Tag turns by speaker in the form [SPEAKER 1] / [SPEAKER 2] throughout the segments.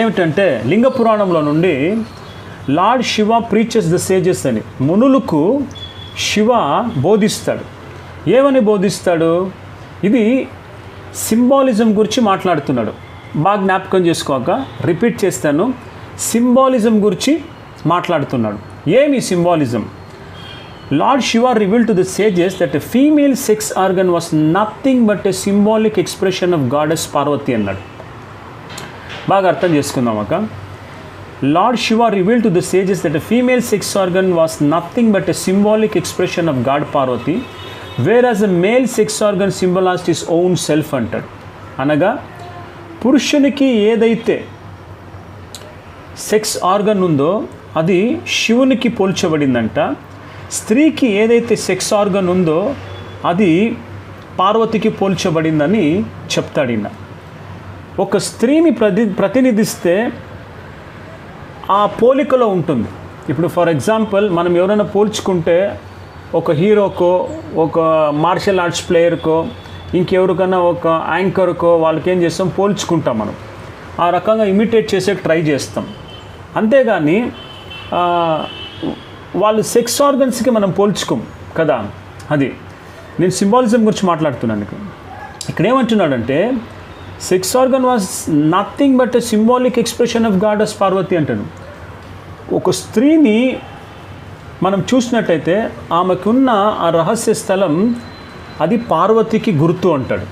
[SPEAKER 1] ఏమిటంటే లింగ పురాణంలో నుండి lord Shiva preaches the sages అని మునులకు శివ బోధిస్తాడు. ఏమని బోధిస్తాడు? ఇది సింబాలిజం గురించి మాట్లాడుతున్నాడు. బాగా జ్ఞాపకం చేసుకోక రిపీట్ చేస్తాను. సింబాలిజం గురించి మాట్లాడుతున్నాడు. ఏమి symbolism? Lord Shiva revealed to the sages that a female sex organ was nothing but a symbolic expression of goddess Parvati అన్నాడు. బాగా అర్థం చేసుకుందాం అక్క. Lord Shiva revealed to the sages that a female sex organ was nothing but a symbolic expression of God Parvati, whereas a male sex organ symbolized his own self అంటాడు. అనగా పురుషునికి ఏదైతే sex organ ఉందో అది శివునికి పోల్చబడిందంట. స్త్రీకి ఏదైతే sex organ ఉందో అది పార్వతికి పోల్చబడిందని చెప్తాడు ఈయన. ఒక స్త్రీని ప్రతినిధిస్తే ఆ పోలికలో ఉంటుంది. ఇప్పుడు ఫర్ ఎగ్జాంపుల్ మనం ఎవరైనా పోల్చుకుంటే ఒక హీరోకో, ఒక మార్షల్ ఆర్ట్స్ ప్లేయర్కో, ఇంకెవరికైనా ఒక యాంకర్కో వాళ్ళకి ఏం చేస్తాం, పోల్చుకుంటాం. మనం ఆ రకంగా ఇమిటేట్ చేసే ట్రై చేస్తాం. అంతేగాని వాళ్ళు సెక్స్ ఆర్గన్స్కి మనం పోల్చుకోం కదా. అది నేను సింబాలిజం గురించి మాట్లాడుతున్నాను. ఇక్కడ ఏమంటున్నాడంటే sex organ was nothing but a symbolic expression of goddess Parvati అంటాడు. ఒక స్త్రీని మనం చూసినట్టయితే ఆమెకున్న ఆ రహస్య స్థలం అది పార్వతికి గుర్తు అంటాడు.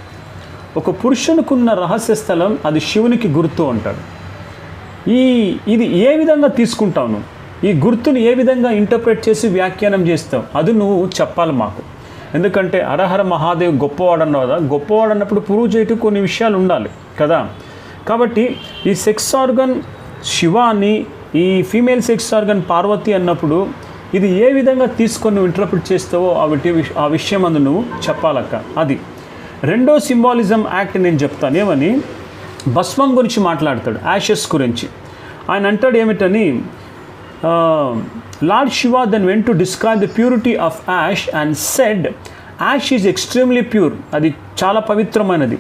[SPEAKER 1] ఒక పురుషునికున్న రహస్య స్థలం అది శివునికి గుర్తు అంటాడు. ఇది ఏ విధంగా తీసుకుంటావు? ఈ గుర్తుని ఏ విధంగా ఇంటర్ప్రెట్ చేసి వ్యాఖ్యానం చేస్తావు? అది నువ్వు చెప్పాలి మాకు. ఎందుకంటే హరహర మహాదేవ్ గొప్పవాడు అన్నావు కదా. గొప్పవాడు అన్నప్పుడు ప్రూవ్ చేయటం కొన్ని విషయాలు ఉండాలి కదా. కాబట్టి ఈ సెక్స్ ఆర్గన్ శివ అని, ఈ ఫీమేల్ సెక్స్ ఆర్గన్ పార్వతి అన్నప్పుడు ఇది ఏ విధంగా తీసుకొని నువ్వు ఇంటర్ప్రిట్ చేస్తావో ఆ విషయం అందు నువ్వు చెప్పాలక్క. అది రెండో సింబాలిజం యాక్ట్ నేను చెప్తాను. ఏమని? భస్మం గురించి మాట్లాడతాడు, యాషెస్ గురించి. ఆయన అంటాడు ఏమిటని, Lord Shiva then went to describe the purity of ash and said, ash is extremely pure. అది చాలా పవిత్రమైనది.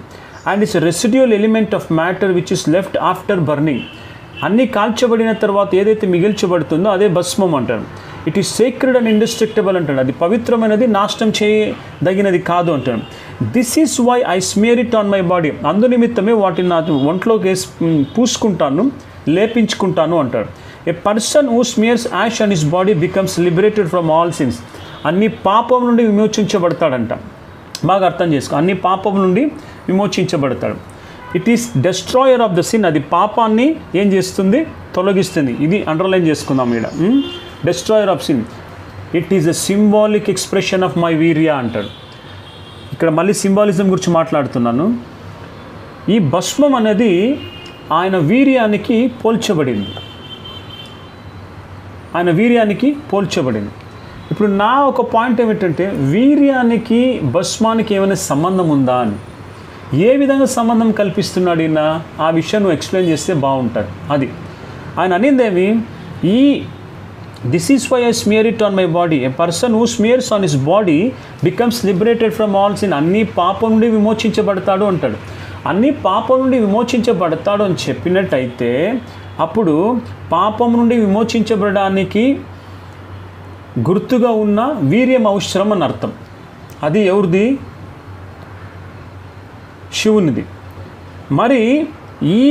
[SPEAKER 1] And it's a residual element of matter which is left after burning. అన్నీ కాల్చబడిన తర్వాత ఏదైతే మిగిల్చబడుతుందో అదే భస్మం అంటారు. It is sacred and indestructible అంటాడు. అది పవిత్రమైనది, నాశనం చేయదగినది కాదు అంటాడు. This is why I smear it on my body. అందు నిమిత్తమే వాటిని నా ఒంట్లోకి వేసి పూసుకుంటాను, లేపించుకుంటాను అంటాడు. A person who smears ash on his body becomes liberated from all sins. అన్ని పాపం నుండి విమోచించబడతాడంట. బాగా అర్థం చేసుకో. అన్ని పాపం నుండి విమోచించబడతాడు. It is destroyer of the sin. అది పాపాన్ని ఏం చేస్తుంది? తొలగిస్తుంది. ఇది అండర్లైన్ చేసుకుందాం ఇక్కడ. Destroyer of sin. It is a symbolic expression of my వీర్య అంటాడు. ఇక్కడ మళ్ళీ సింబాలిజం గురించి మాట్లాడుతున్నాను. ఈ భస్మం అనేది ఆయన వీర్యానికి పోల్చబడింది. ఆయన వీర్యానికి పోల్చబడింది. ఇప్పుడు నా ఒక పాయింట్ ఏమిటంటే వీర్యానికి భస్మానికి ఏమైనా సంబంధం ఉందా అని. ఏ విధంగా సంబంధం కల్పిస్తున్నాడు ఈయన? ఆ విషయం నువ్వు ఎక్స్ప్లెయిన్ చేస్తే బాగుంటుంది. అది ఆయన అనిందేమి, this is why I smear it on my body. A person who smears on his body becomes liberated from all sin. అన్ని పాపం నుండి విమోచించబడతాడు అంటాడు. అన్ని పాపం నుండి విమోచించబడతాడు అని చెప్పినట్టయితే అప్పుడు పాపం నుండి విమోచించబడడానికి గుర్తుగా ఉన్న వీర్యం అవసరం అని అర్థం. అది ఎవరిది? శివునిది. మరి ఈ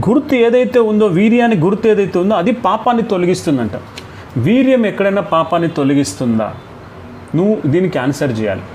[SPEAKER 1] గుర్తు ఏదైతే ఉందో, వీర్యానికి గుర్తు ఏదైతే ఉందో అది పాపాన్ని తొలగిస్తుందంట. వీర్యం ఎక్కడైనా పాపాన్ని తొలగిస్తుందా? నువ్వు దీనికి ఆన్సర్ చేయాలి.